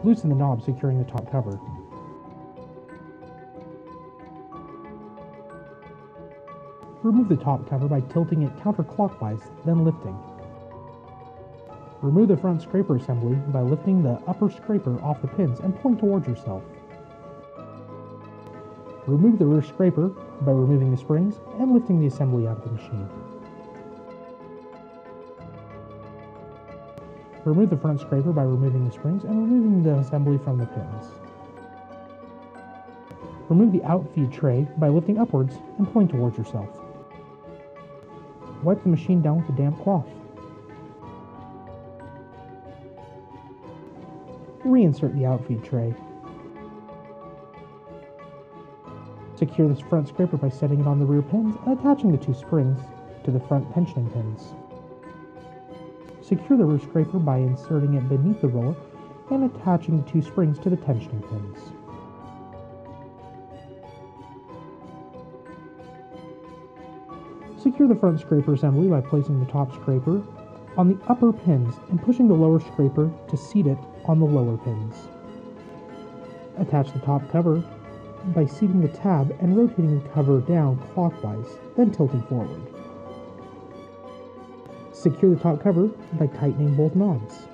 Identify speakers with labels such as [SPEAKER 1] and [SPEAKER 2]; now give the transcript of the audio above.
[SPEAKER 1] Loosen the knob securing the top cover. Remove the top cover by tilting it counterclockwise, then lifting. Remove the front scraper assembly by lifting the upper scraper off the pins and pulling towards yourself. Remove the rear scraper by removing the springs and lifting the assembly out of the machine. Remove the front scraper by removing the springs and removing the assembly from the pins. Remove the outfeed tray by lifting upwards and pulling towards yourself. Wipe the machine down with a damp cloth. Reinsert the outfeed tray. Secure the front scraper by setting it on the rear pins and attaching the two springs to the front tensioning pins. Secure the rear scraper by inserting it beneath the roller and attaching the two springs to the tensioning pins. Secure the front scraper assembly by placing the top scraper on the upper pins and pushing the lower scraper to seat it on the lower pins. Attach the top cover by seating the tab and rotating the cover down clockwise, then tilting forward. Secure the top cover by tightening both knobs.